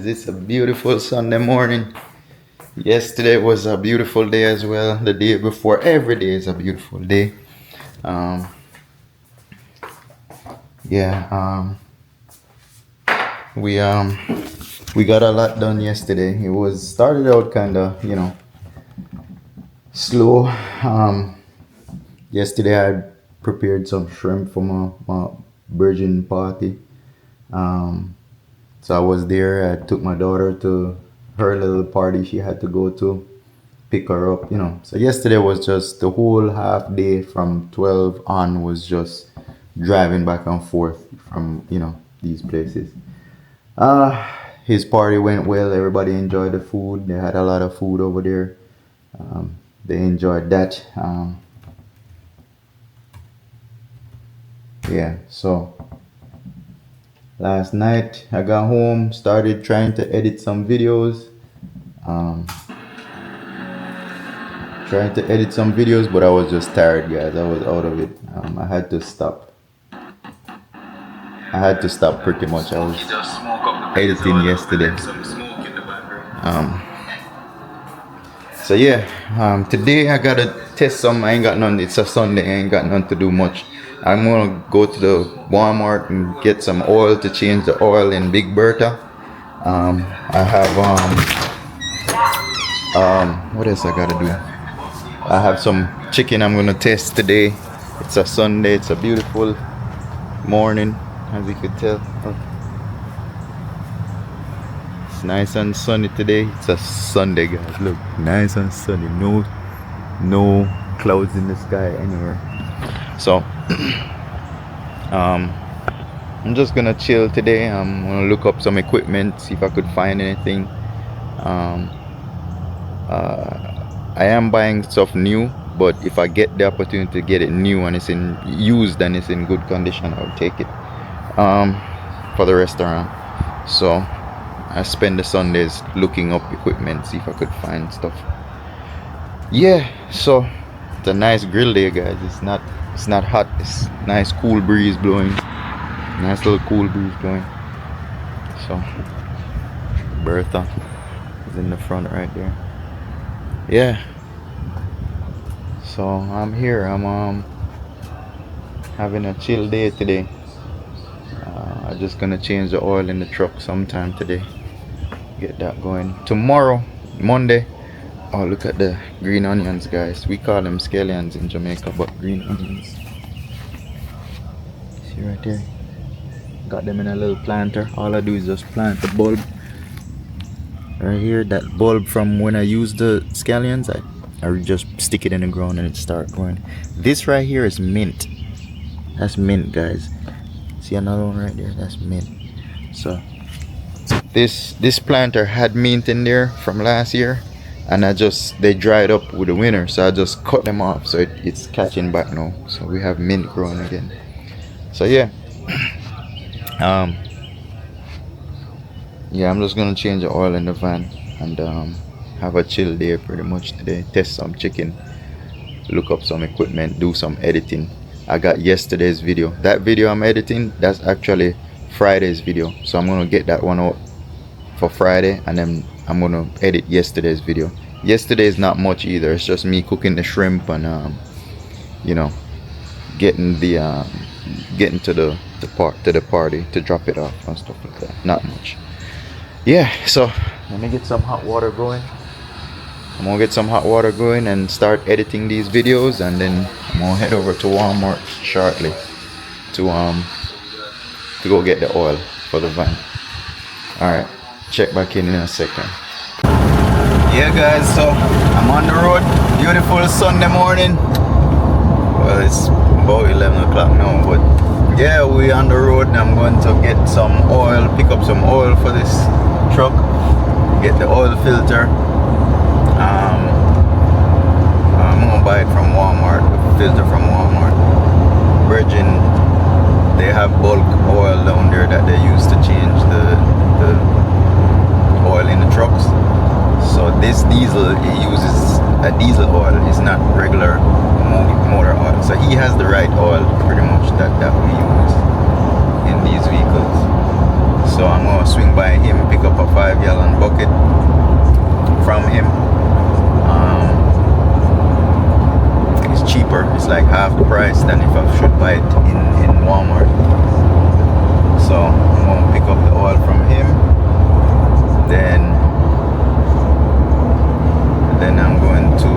guys, it's a beautiful Sunday morning. Yesterday was a beautiful day as well. The day before, every day is a beautiful day. Um, yeah, we got a lot done yesterday. It was started out kind of slow. Yesterday I prepared some shrimp for my virgin party. So I was there. I took my daughter to her little party she had to go to, pick her up. So yesterday was just the whole half day from 12 on was just driving back and forth from these places. His party went well. Everybody enjoyed the food. They had a lot of food over there. They enjoyed that. Yeah, so last night I got home, started trying to edit some videos. But I was just tired, guys. I was out of it. I had to stop. Pretty much. I was editing yesterday. So yeah, today I gotta test some. I ain't got none. It's a Sunday. I ain't got none to do much. I'm gonna go to the Walmart and get some oil to change the oil in Big Bertha. I have what else I gotta do? I have some chicken I'm gonna test today. It's a Sunday. It's a beautiful morning, as you could tell. It's nice and sunny today. It's a Sunday, guys. Look, nice and sunny. No clouds in the sky anywhere. So I'm just gonna chill today. I'm gonna look up some equipment, see if I could find anything. I am buying stuff new, but if I get the opportunity to get it new and it's in used and it's in good condition, I'll take it for the restaurant. So I spend the Sundays looking up equipment, see if I could find stuff. Yeah, so it's a nice grill day, guys. It's not hot. It's nice cool breeze blowing. Nice little cool breeze blowing. So Bertha is in the front right there. Yeah. So I'm here. I'm having a chill day today. I'm just gonna change the oil in the truck sometime today. Get that going. Tomorrow, Monday. Oh, look at the green onions, guys. We call them scallions in Jamaica, but green onions. See right there? Got them in a little planter. All I do is just plant the bulb. Right here, that bulb from when I use the scallions, I just stick it in the ground and it starts growing. This right here is mint. That's mint, guys. See another one right there? That's mint. So this planter had mint in there from last year, and they dried up with the winter, so I just cut them off, so it's catching back now. So we have mint growing again. So yeah. Yeah, I'm just gonna change the oil in the van and have a chill day pretty much today. Test some chicken, look up some equipment, do some editing. I got yesterday's video. That video I'm editing, that's actually Friday's video, so I'm gonna get that one out for Friday, and then I'm gonna edit yesterday's video. Yesterday is not much either. It's just me cooking the shrimp and getting to the party to drop it off and stuff like that. Not much. Yeah, so let me get some hot water going. I'm gonna get some hot water going and start editing these videos, and then I'm gonna head over to Walmart shortly to go get the oil for the van. Alright, check back in a second. Yeah guys, so I'm on the road. Beautiful Sunday morning. Well, it's about 11 o'clock now, but yeah, we're on the road. I'm going to get some oil, pick up some oil for this truck, get the oil filter. I'm gonna buy it from Walmart, the filter from Walmart. Virgin, they have bulk oil down there that they use to change the oil in the trucks. So this diesel, it uses a diesel oil. It's not regular motor oil. So he has the right oil pretty much that we use in these vehicles. So I'm gonna swing by him, pick up a 5-gallon bucket from him. It's cheaper. It's like half the price than if I should buy it in Walmart. So I'm gonna pick up the oil from him. Then I'm going to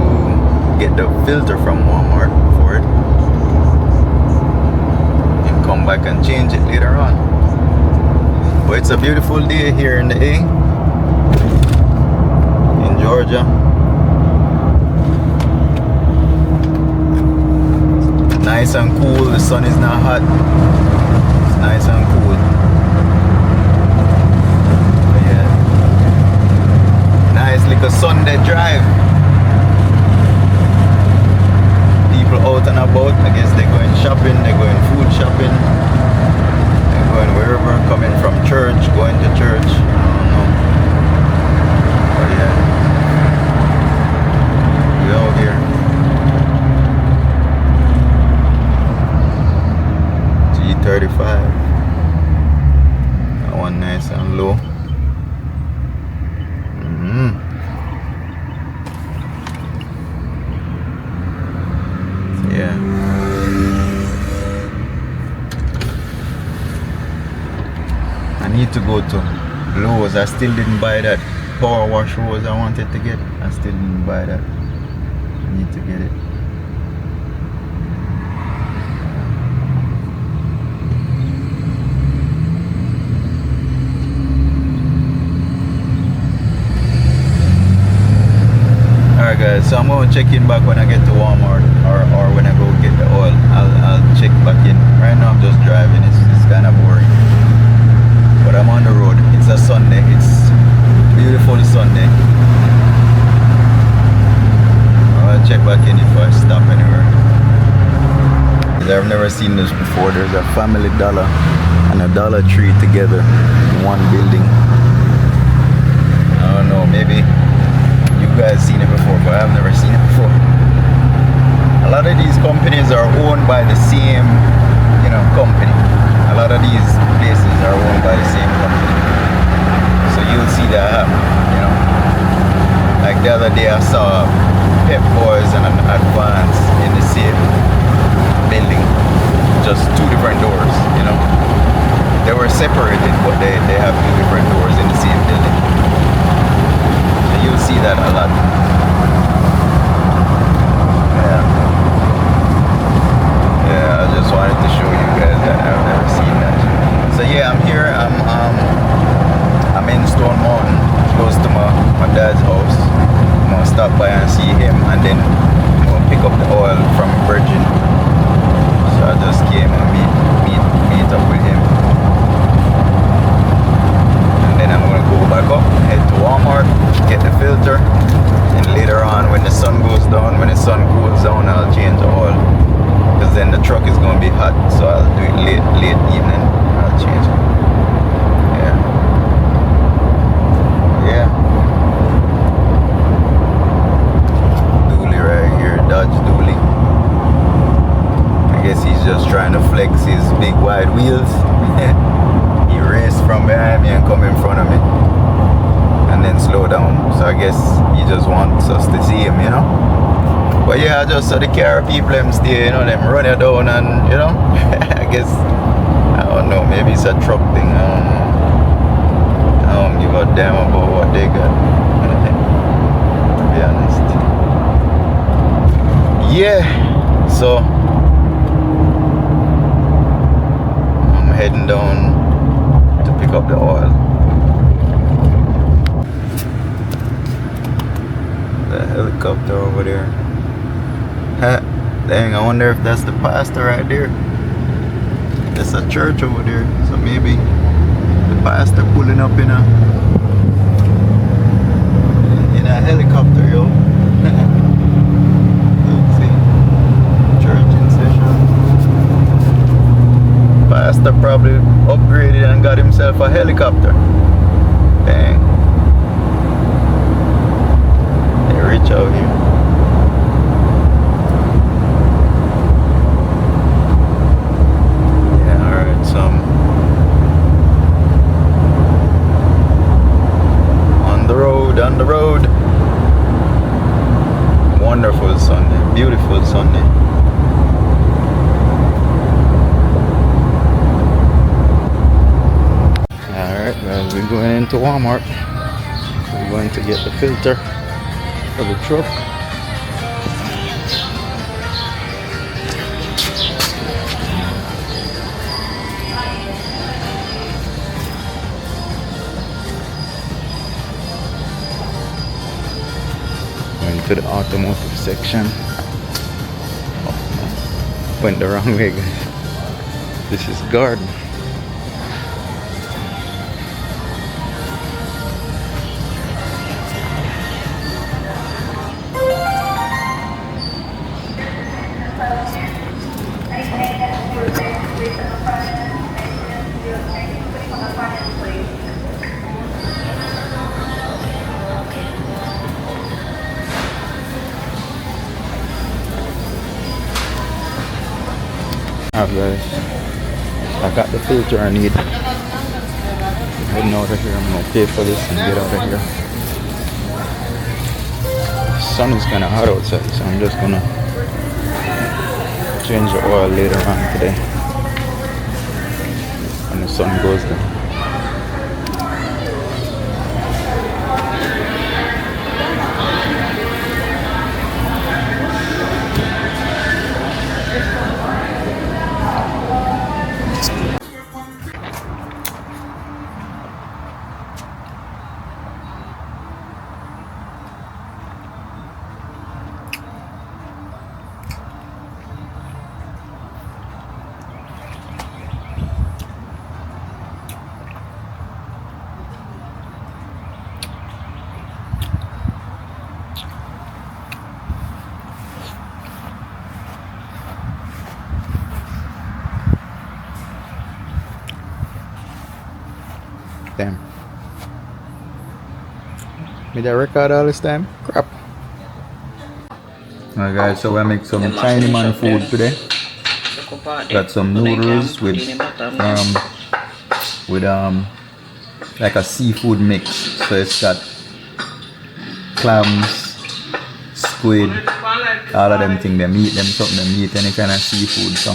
get the filter from Walmart for it and come back and change it later on. But it's a beautiful day here in the A, in Georgia. Nice and cool. The sun is not hot. It's nice and cool. But yeah, nice little Sunday drive. People out and about. I guess they're going shopping. They're going food shopping. They're going wherever. Coming from church, going to church. I don't know. But yeah, we out here. G35. That one nice and low. Yeah. I need to go to Lowe's. I still didn't buy that power wash hose I wanted to get. I still didn't buy that. I need to get it. Alright guys, so I'm going to check in back when I get to Walmart or when I go get the oil. I'll check back in. Right now I'm just driving. It's kind of boring. But I'm on the road. It's a Sunday. It's beautiful Sunday. I'll check back in if I stop anywhere. I've never seen this before. There's a Family Dollar and a Dollar Tree together in one building. I don't know, maybe you guys seen it before, but I've never seen it before. A lot of these companies are owned by the same, company. A lot of these places are owned by the same company. So you'll see that happen, Like the other day I saw Pep Boys and an Advance in the same building. Just two different doors, They were separated, but they have two different doors in the same building. So you'll see that a lot. Yeah, I just wanted to show you guys that I've never seen that. So yeah, I'm here. I'm in Stone Mountain, close to my dad's house. I'm gonna stop by and see him, and then I'm gonna pick up the oil from Virgin. So I just came and meet up with him, and then I'm gonna go back up, head to Walmart, get the filter, and later on when the sun goes down, when the sun cools down, I'll change the oil. Because then the truck is going to be hot, so I'll do it late evening. I'll change it. Yeah. Dually right here, Dodge Dually. I guess he's just trying to flex his big wide wheels. He raced from behind me and come in front of me, and then slow down. So I guess he just wants us to see him, But yeah, I just saw the car people them stay, them run it down and, I guess, I don't know, maybe it's a truck thing, I don't know. I don't give a damn about what they got, to be honest. Yeah, so, I'm heading down to pick up the oil. The helicopter over there. Dang, I wonder if that's the pastor right there. There's a church over there, so maybe the pastor pulling up in a helicopter, yo. Let's see. Church in session. Pastor probably upgraded and got himself a helicopter. Dang. They're rich out here. on the road. Wonderful Sunday, beautiful Sunday. Alright, well, we're going into Walmart. We're going to get the filter for the truck. Going to the automotive section. Oh, went the wrong way, guys. This is garden. Alright guys, I got the filter I need. Heading out of here, I'm gonna pay for this and get out of here. The sun is kinda hot outside, so I'm just gonna change the oil later on today when the sun goes down. Damn. Made that record all this time? Crap. Alright guys, so I make some Chinese man food today. Got some noodles with like a seafood mix. So it's got clams, squid, all of them things. They meat them something, they meat any kind of seafood. So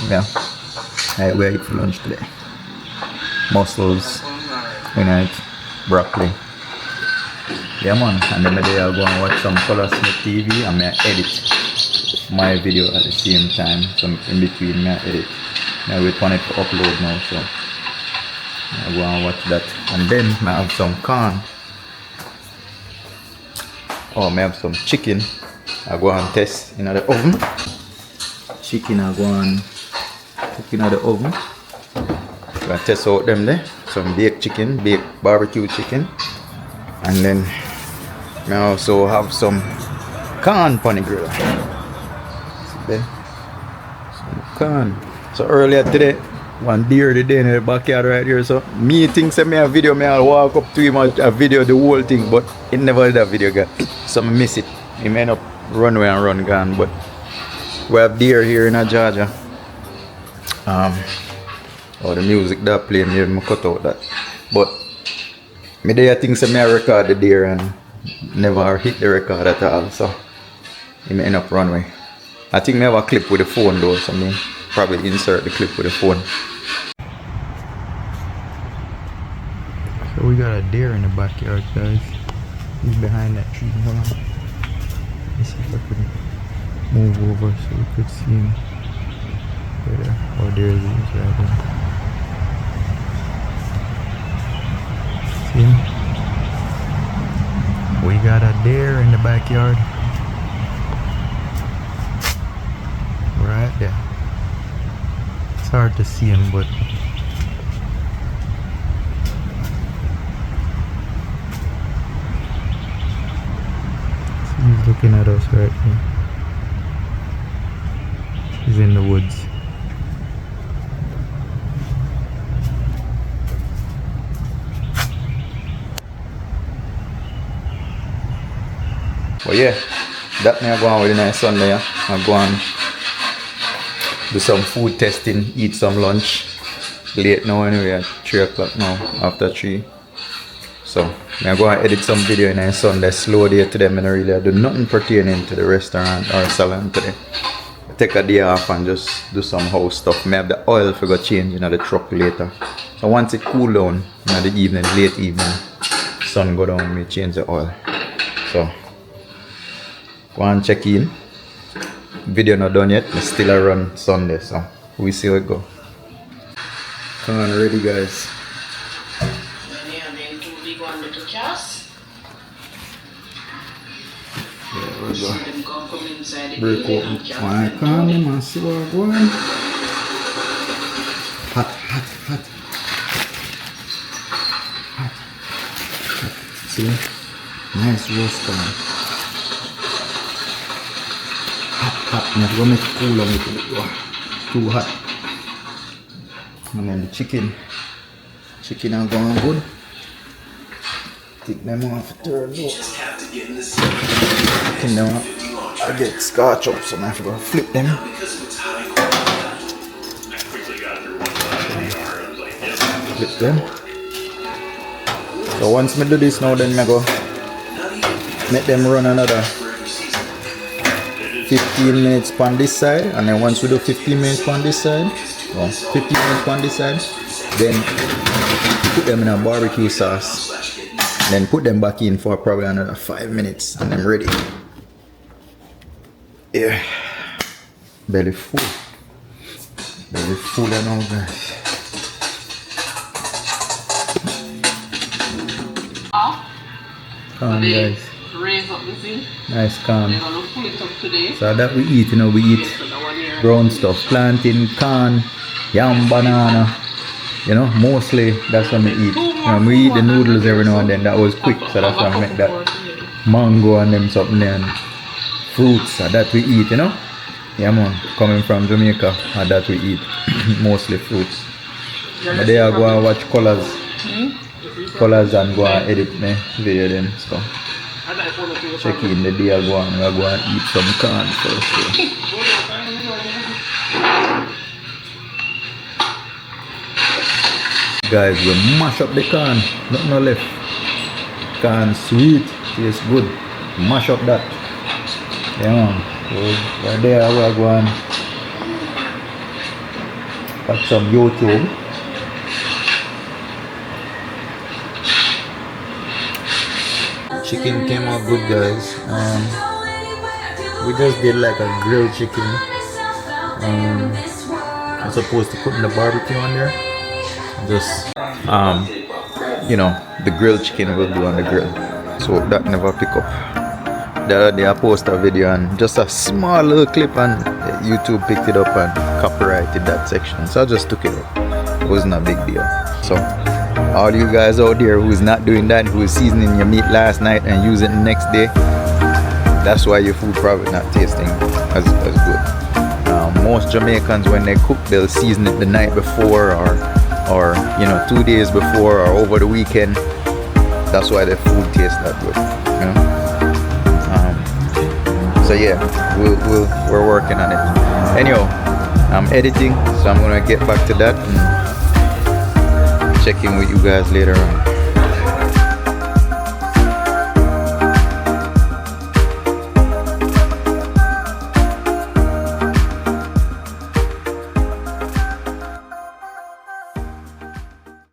yeah, I will eat for lunch today. Mussels, broccoli. Yeah man, and then maybe I'll go and watch some Color Smith TV and I edit my video at the same time. So in between I edit. I wait for it to upload now, so I'll go and watch that. And then I have some corn. Oh, I have some chicken. I'll go and test in the oven. Chicken I'll go and cook in the oven. I test out them there. Some baked chicken, baked barbecue chicken. And then I also have some corn on the grill. See there? Some corn. So earlier today, one deer today in the backyard right here. So me think send me a video, I'll walk up to him and a video the whole thing, but it never did a video guy. So I miss it. He may up run away and run gone. But we have deer here in Georgia. Oh, the music that playing here, I cut out that. But me there think say me I record the deer and never hit the record at all, so it may end up run away. I think me have a clip with the phone though, so me probably insert the clip with the phone. So we got a deer in the backyard, guys. He's behind that tree. Hold on. Let's see if I can move over so we could see him. There. Oh, there he is right there. See him? We got a deer in the backyard. Right there. It's hard to see him, but he's looking at us right here. He's in the woods. But yeah, that me I go on with a nice Sunday. I go on do some food testing, eat some lunch. Late now anyway, at 3 o'clock now, after 3. So I'm going to edit some video in Sunday slow day today. I don't really do nothing pertaining to the restaurant or salon today. I take a day off and just do some house stuff. I have the oil for go change in the truck later. So once it cool down in the evening, late evening, sun go down, me change the oil. So go and check in. Video not done yet. I still a run Sunday, so we see how it go. Come on, ready guys. There we go. Break open. Why can't them and see what going? Hot. See? Nice roast on. Hot. Never gonna make it cool on it. Too hot. And then the chicken. Chicken are going good. Take them off, turn low. Take them off. I get scotch up, so I have to go flip them. Flip them. So once I do this now, then I go make them run another 15 minutes on this side, and then once we do 15 minutes on this side, 15 minutes on this side, then put them in a barbecue sauce. Then put them back in for probably another 5 minutes and I'm ready. Yeah. Belly full. Belly full and all guys. Calm guys. Raise up the thing. Nice calm. We're gonna pull it up today. So that we eat, we eat brown stuff. Plantain, corn, yam, banana. Mostly that's what we eat. We eat the noodles every now and then. That was quick, so that's why I make that mango and them something and fruits. So that we eat, Yeah man, coming from Jamaica, and that we eat. Mostly fruits. But they are going to watch colors. Colors and go and edit my video then. So check in the day I go and eat some corn first. Guys, we mash up the corn, nothing left. Corn sweet, tastes good. Mash up that. Yeah man. So right there we are going got some YouTube. Chicken came out good guys. We just did like a grilled chicken. I'm supposed to put in the barbecue on there. Just the grilled chicken will do on the grill, so that never pick up. The other day I posted a video and just a small little clip and YouTube picked it up and copyrighted that section, so I just took it up. It wasn't a big deal. So all you guys out there who's not doing that, who is seasoning your meat last night and use it the next day, that's why your food probably not tasting as good. Most Jamaicans when they cook, they'll season it the night before or 2 days before or over the weekend. That's why their food tastes that good. So yeah, we're working on it. Anyhow, I'm editing, so I'm gonna get back to that and check in with you guys later on.